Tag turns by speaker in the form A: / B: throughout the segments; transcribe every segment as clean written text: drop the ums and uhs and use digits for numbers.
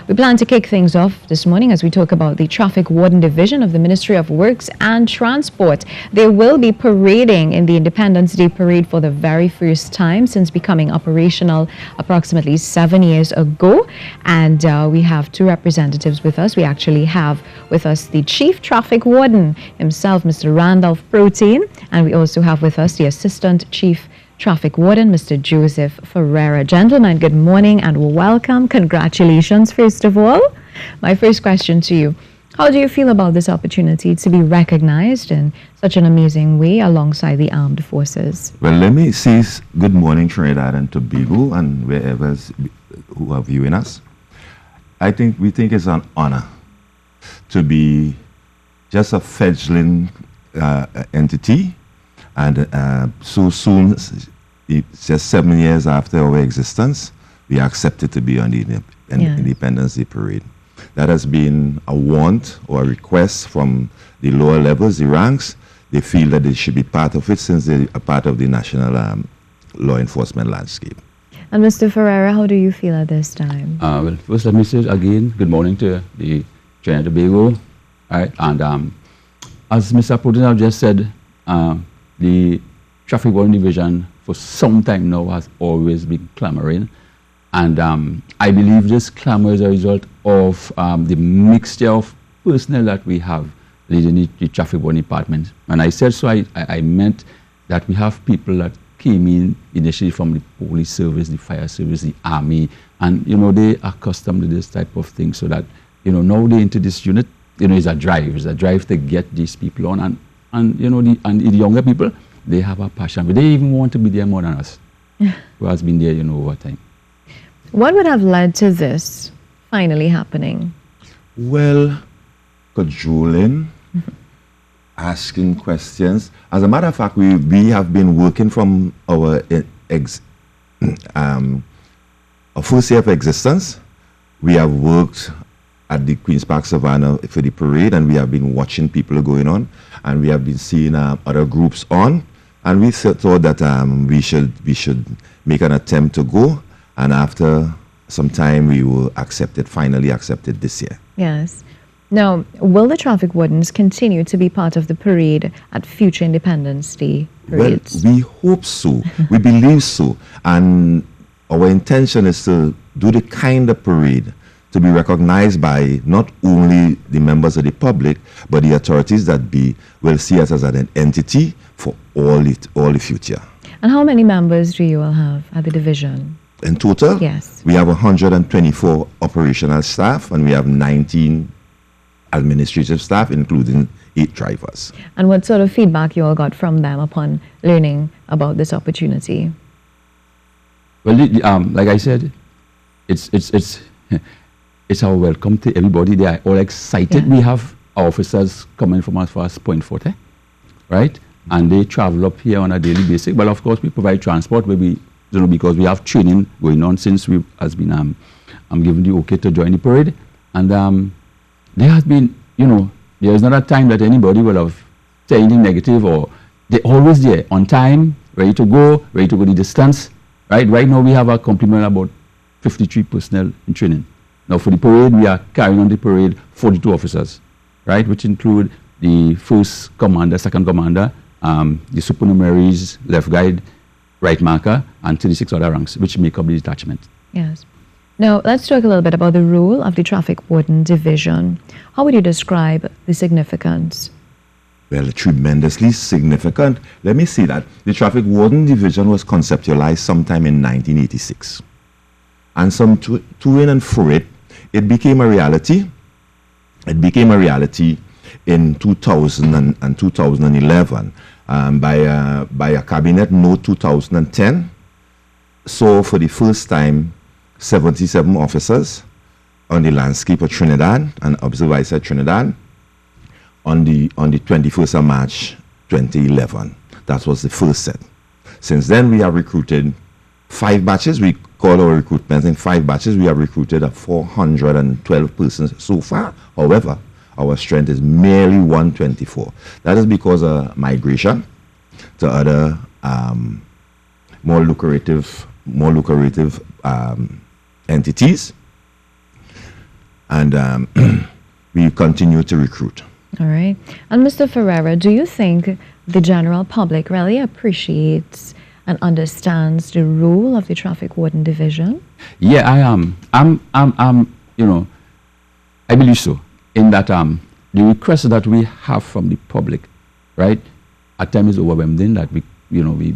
A: We plan to kick things off this morning as we talk about the Traffic Warden Division of the Ministry of Works and Transport. They will be parading in the Independence Day Parade for the very first time since becoming operational approximately 7 years ago. And we have two representatives with us. We actually have with us the Chief Traffic Warden himself, Mr. Randolph Protein, and we also have with us the Assistant Chief Traffic Warden, Mr. Joseph Ferreira. Gentlemen, good morning and welcome. Congratulations, first of all. My first question to you, how do you feel about this opportunity to be recognized in such an amazing way alongside the armed forces?
B: Well, let me say good morning, Trinidad and Tobago, and wherever who are viewing us. We think it's an honor to be just a fledgling entity, and so soon, it's just 7 years after our existence, we are accepted to be on the Independence Day Parade. That has been a want or a request from the lower levels, the ranks. They feel that they should be part of it since they are part of the national law enforcement landscape. And
A: Mr. Ferreira, how do you feel at this time?
C: Well, first let me say again, good morning to the Trinidad and Tobago. Right? And as Mr. Protein just said, the Traffic Warden Division for some time now has always been clamoring. And I believe this clamor is a result of the mixture of personnel that we have leading the Traffic Warden Department. When I said so, I meant that we have people that came in initially from the police service, the fire service, the army, and they are accustomed to this type of thing, so that now they into this unit, it's a drive to get these people on, and the younger people, they have a passion, but they even want to be there more than us, who has been there over time.
A: What would have led to this finally happening?
B: Well, cajoling, asking questions. As a matter of fact, we have been working from our first year of existence. We have worked at the Queen's Park Savannah for the parade, and we have been watching people going on, and we have been seeing other groups on, and we thought that we should make an attempt to go, and after some time we will finally accepted this year.
A: Yes. Now, will the traffic wardens continue to be part of the parade at future Independence Day parades?
B: Well, we hope so. We believe so. And our intention is to do the kind of parade to be recognized by not only the members of the public, but the authorities that will see us as an entity for all the future.
A: And how many members do you all have at the division?
B: In total?
A: Yes.
B: We have 124 operational staff, and we have 19 administrative staff, including 8 drivers.
A: And what sort of feedback you all got from them upon learning about this opportunity?
C: Well, like I said, it's our welcome to everybody. They are all excited. Yeah. We have officers coming from as far as Point Forte, right? And they travel up here on a daily basis. But of course, we provide transport where because we have training going on since we has been given the okay to join the parade. And there has been, there is not a time that anybody will have said anything negative, or they're always there on time, ready to go the distance, right? Right now we have a complement of about 53 personnel in training. Now for the parade, we are carrying on the parade 42 officers, right? Which include the first commander, second commander, the supernumeraries, left guide, right marker, and 36 other ranks, which make up the detachment.
A: Yes. Now, let's talk a little bit about the role of the Traffic Warden Division. How would you describe the significance?
B: Well, tremendously significant. Let me say that the Traffic Warden Division was conceptualized sometime in 1986. And some to in and for it, it became a reality. It became a reality in 2000 and 2011 by a cabinet note 2010. So for the first time, 77 officers on the landscape of Trinidad and observe Trinidad on the 21st of March 2011. That was the first set. Since then, we have recruited 5 batches. We call our recruitment in 5 batches. We have recruited 412 persons so far. However, our strength is merely 124. That is because of migration to other more lucrative entities. and we continue to recruit.
A: All right. And Mr. Ferreira, do you think the general public really appreciates and understands the role of the Traffic Warden Division?
C: Yeah, I am. You know, I believe so. In that the request that we have from the public, right, at times is overwhelming that we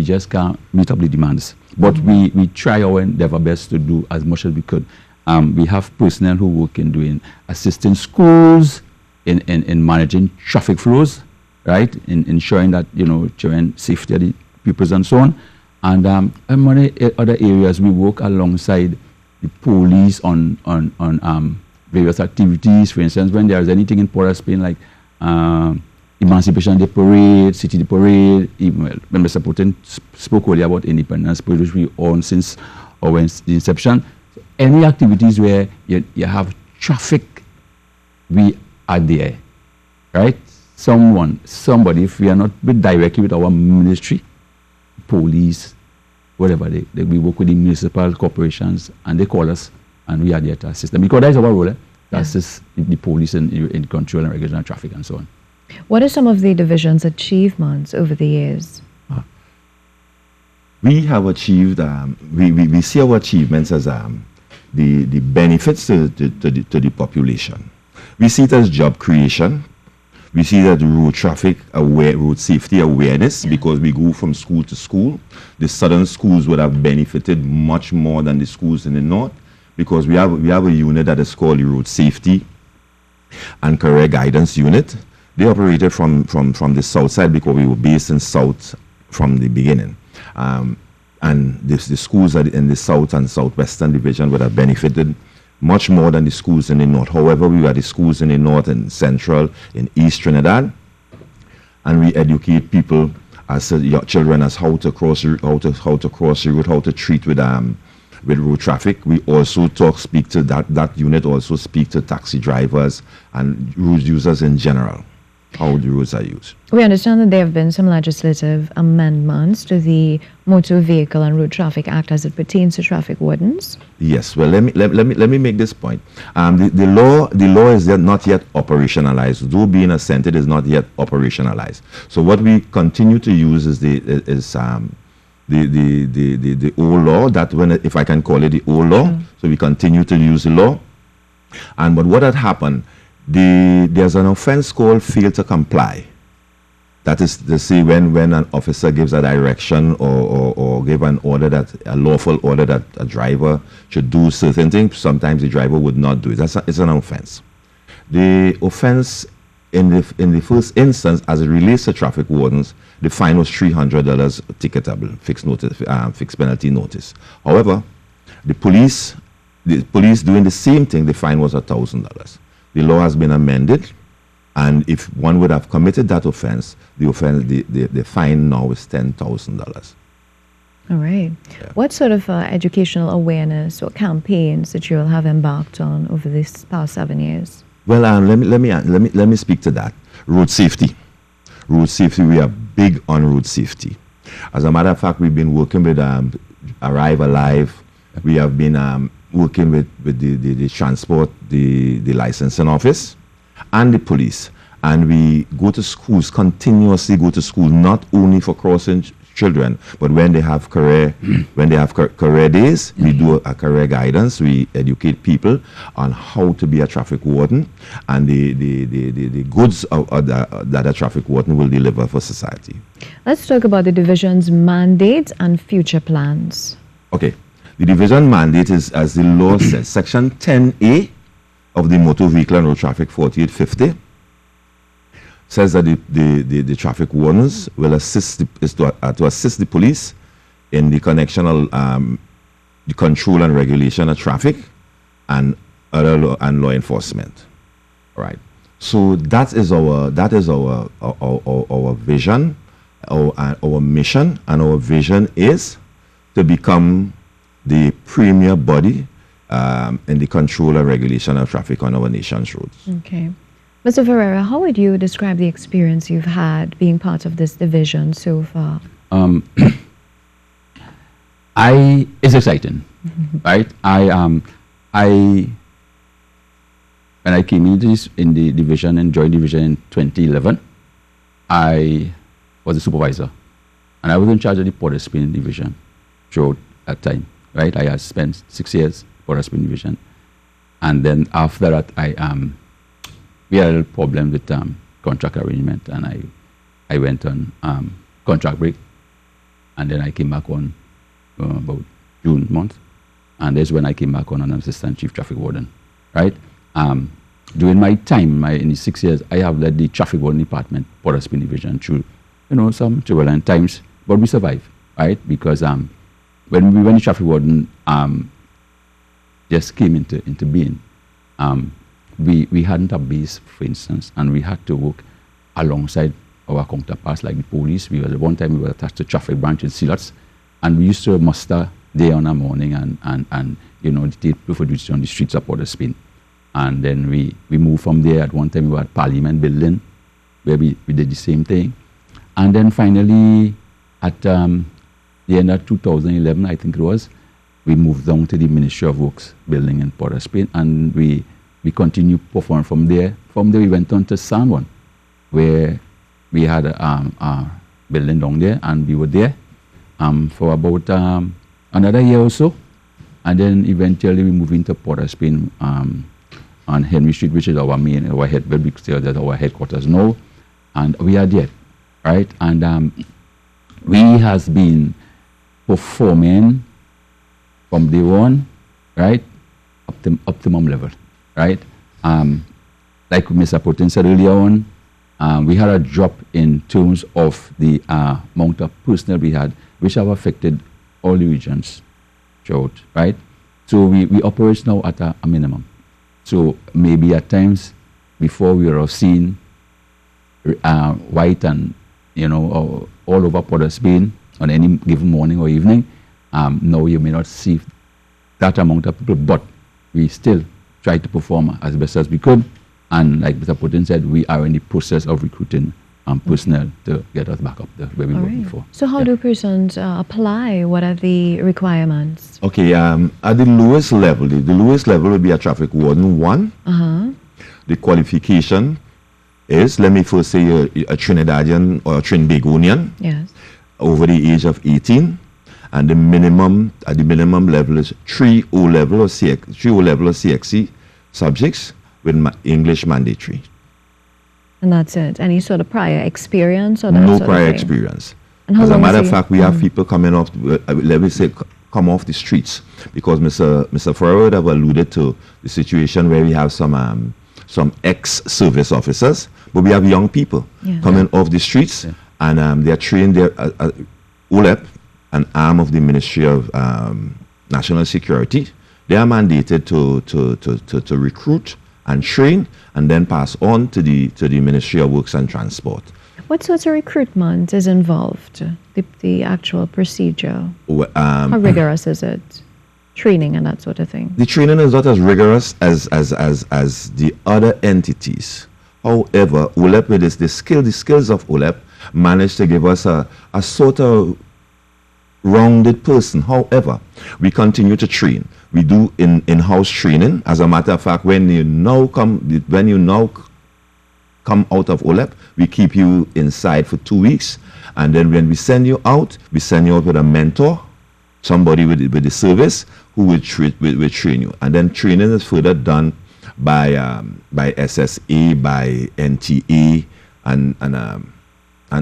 C: just can't meet up the demands. But we try our endeavor best to do as much as we could. We have personnel who work in doing assisting schools, in managing traffic flows, right, in ensuring that children safety of the pupils and so on. And many other areas we work alongside the police on various activities. For instance, when there is anything in Port of Spain like Emancipation Day Parade, City Day Parade, even when Mr. Putin spoke earlier about Independence Parade, which we own since our inception. So any activities where you have traffic, we are there, right? Somebody, if we are not directly with our ministry, police, whatever, we work with the municipal corporations and they call us and we are there to assist them. Because that is our role, to assist the police in control and regulation of traffic and so on.
A: What are some of the division's achievements over the years?
B: We have achieved, we see our achievements as the benefits to the population. We see it as job creation. We see that road traffic road safety awareness, because we go from school to school. The southern schools would have benefited much more than the schools in the north, because we have a unit that is called the Road Safety and Career Guidance Unit. They operated from the south side because we were based in south from the beginning. And the schools in the south and southwestern division would have benefited much more than the schools in the north. However, we had the schools in the north and central, in East Trinidad, and we educate people as children as how to cross the road, how to treat with road traffic. We also speak to that unit also speak to taxi drivers and road users in general, how the roads are used.
A: We understand that there have been some legislative amendments to the Motor Vehicle and Road Traffic Act as it pertains to traffic wardens.
B: Yes, well, let me make this point. The law is not yet operationalized. Though being assented, is not yet operationalized. So what we continue to use is the old law. That if I can call it the old law. So we continue to use the law. But what had happened? There's an offense called fail to comply. That is to say, when an officer gives a direction or give an order, a lawful order that a driver should do certain things, sometimes the driver would not do it. It's an offense. The offense in the first instance, as it relates to traffic wardens, the fine was $300 ticketable, fixed penalty notice. However, the police doing the same thing, the fine was $1,000. The law has been amended, and if one would have committed that offense, the fine now is $10,000.
A: All right.
B: Yeah.
A: What sort of educational awareness or campaigns that you will have embarked on over this past 7 years?
B: Well, let me speak to that. Road safety. Road safety. We are big on road safety. As a matter of fact, we've been working with Arrive Alive. We have been working with the transport, the licensing office, and the police. And we go to schools, continuously go to school, not only for crossing children, but when they have career days, we do a career guidance. We educate people on how to be a traffic warden and the goods that a traffic warden will deliver for society. Let's
A: talk about the division's mandates and future plans.
B: Okay. The division mandate is, as the law says, Section 10A of the Motor Vehicle and Road Traffic 4850 says that the traffic wardens will to assist the police in the the control and regulation of traffic and law enforcement. All right. So that is our vision, our mission, and our vision is to become the premier body in the control and regulation of traffic on our nation's roads.
A: Okay. Mr. Ferreira, how would you describe the experience you've had being part of this division so far?
C: It's exciting, right? when I came into this, in the division, in joint division in 2011, I was a supervisor. And I was in charge of the Port of Spain division throughout that time, right? I had spent 6 years Port of Spain division. And then after that, we had a little problem with contract arrangement, and I went on contract break. And then I came back on about June month. And that's when I came back on an assistant chief traffic warden, right? During my time, in the 6 years, I have led the traffic warden department, Port of Spain division, through, some turbulent times, but we survived, right? Because when the traffic warden just came into being, we hadn't a base, for instance, and we had to work alongside our counterparts like the police. One time we were attached to traffic branch in Silots, and we used to muster day on a morning and take for duty on the streets of Port of Spain. And then we moved from there. At one time we were at Parliament Building, where we did the same thing. And then finally, at the end of 2011, I think it was, we moved down to the Ministry of Works building in Port of Spain, and we continued performing from there. From there, we went on to San Juan, where we had a building down there, and we were there for about another year or so. And then eventually we moved into Port of Spain on Henry Street, which is our headquarters now, and we are there, right? And we has been performing from day one, right, up to optimum level, right? Like Mr. Putin said earlier on, we had a drop in terms of the amount of personnel we had, which have affected all the regions throughout, right? So we operate now at a minimum. So maybe at times before we were seen white and all over Port of Spain on any given morning or evening. Now you may not see that amount of people, but we still try to perform as best as we could. And like Mr. Putin said, we are in the process of recruiting personnel to get us back up there where we were before.
A: So how do persons apply? What are the requirements?
B: Okay, at the lowest level, the lowest level will be a traffic warden 1. The qualification is, let me first say, a Trinidadian or a Trinbagonian,
A: yes,
B: over the age of 18, and the minimum at the minimum level is 3 O level or CXC subjects with English mandatory.
A: And that's it. Any sort of prior experience or that
B: no
A: sort
B: prior
A: of thing?
B: experience.
A: And how
B: As a
A: long
B: matter
A: is
B: of fact, we have people coming off, let me say, come off the streets, because Mr. Farrow have alluded to the situation where we have some ex-service officers, but we have young people coming off the streets, and they are trained there. OLEP, an arm of the Ministry of National Security, they are mandated to recruit and train, and then pass on to the Ministry of Works and Transport.
A: What sorts of recruitment is involved? The actual procedure? How rigorous is it? Training and that sort of thing?
B: The training is not as rigorous as the other entities. However, OLEP, with the skills of OLEP, managed to give us a sort of rounded person. However, we continue to train. We do in-house training. As a matter of fact, when you now come out of OLEP, we keep you inside for 2 weeks, and then when we send you out with a mentor, somebody with the service who will train you, and then training is further done by SSA, by NTA, and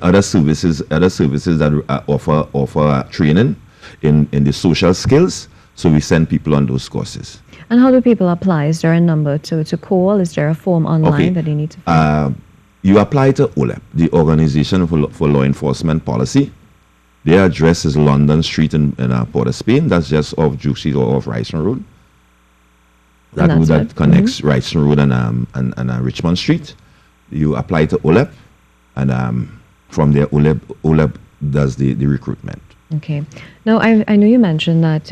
B: other services that offer training in the social skills. So we send people on those courses.
A: And how do people apply? Is there a number to call? Is there a form online that they need to fill out?
B: You apply to OLEP, the Organization for Law Enforcement Policy. Their address is London Street in Port of Spain. That's just off Duke Street or off Ryson Road. That connects Ryson Road and Richmond Street. You apply to OLEP, and from there OLEP does the recruitment.
A: Okay. Now, I know you mentioned that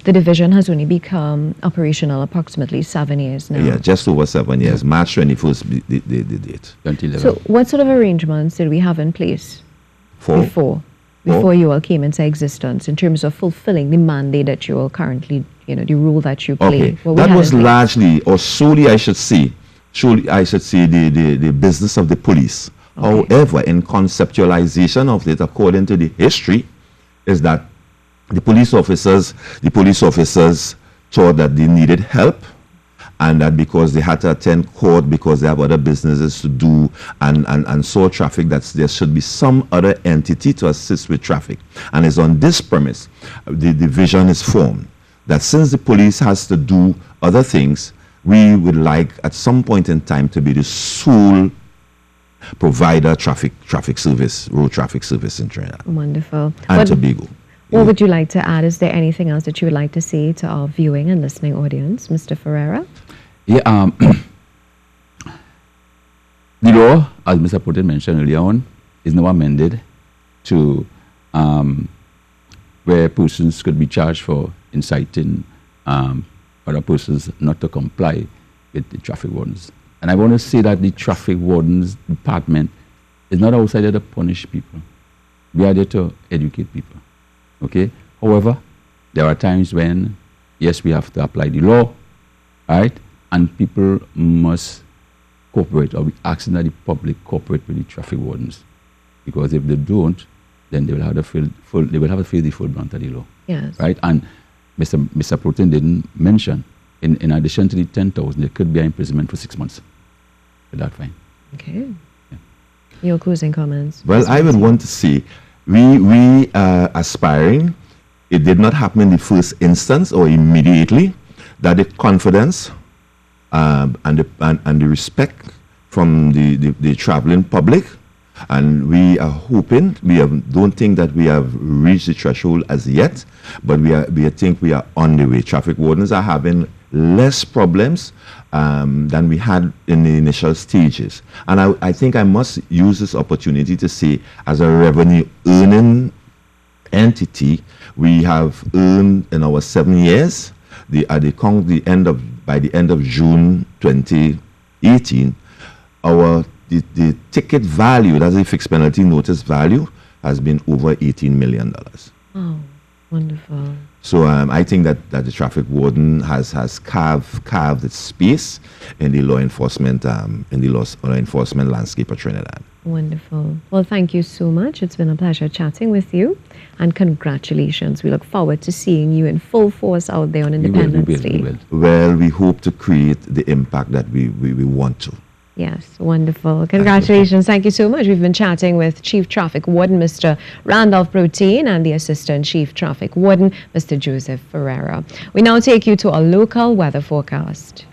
A: the division has only become operational approximately 7 years now.
B: Yeah, just over 7 years. March 21st, the date.
C: 2011.
A: So what sort of arrangements did we have in place before you all came into existence in terms of fulfilling the mandate that you all currently, the role that you play?
B: Okay, that was largely, or solely I should say, surely I should say the business of the police.
A: Okay.
B: However, in conceptualization of it, according to the history, is that the police officers thought that they needed help, and that because they had to attend court because they have other businesses to do and saw traffic, that there should be some other entity to assist with traffic. And it's on this premise the division is formed, that since the police has to do other things, we would like at some point in time to be the sole provider traffic service, road traffic service in Trinidad
A: Wonderful.
B: and Tobago.
A: What would you like to add? Is there anything else that you would like to say to our viewing and listening audience, Mr. Ferreira?
C: Yeah, the law, as Mr. Putin mentioned earlier on, is now amended to where persons could be charged for inciting other persons not to comply with the traffic wardens. And I want to say that the traffic wardens department is not outside there to punish people. We are there to educate people. Okay? However, there are times when, yes, we have to apply the law, right? And people must cooperate, or we asking that the public cooperate with the traffic wardens. Because if they don't, then they will have to feel the full brunt of the law.
A: Yes.
C: Right? And Mr. Protein didn't mention, in addition to the 10,000, there could be an imprisonment for 6 months with that fine.
A: Okay. Yeah. Your closing comments?
B: Well, I would want to say, we are aspiring, it did not happen in the first instance or immediately, that the confidence and the respect from the traveling public, and we are hoping, don't think that we have reached the threshold as yet, but we think we are on the way. Traffic wardens are having less problems than we had in the initial stages. And I think I must use this opportunity to say, as a revenue earning entity, we have earned in our 7 years, by the end of June 2018, the ticket value, that's the fixed penalty notice value, has been over $18 million.
A: Oh, wonderful.
B: So I think that the traffic warden has carved its space in the law enforcement landscape of Trinidad.
A: Wonderful. Well, thank you so much. It's been a pleasure chatting with you, and congratulations. We look forward to seeing you in full force out there on Independence Day.
C: We will.
B: Well, we hope to create the impact that we want to.
A: Yes, wonderful. Congratulations. Thank you so much. We've been chatting with Chief Traffic Warden, Mr. Randolph Protein, and the Assistant Chief Traffic Warden, Mr. Joseph Ferreira. We now take you to a local weather forecast.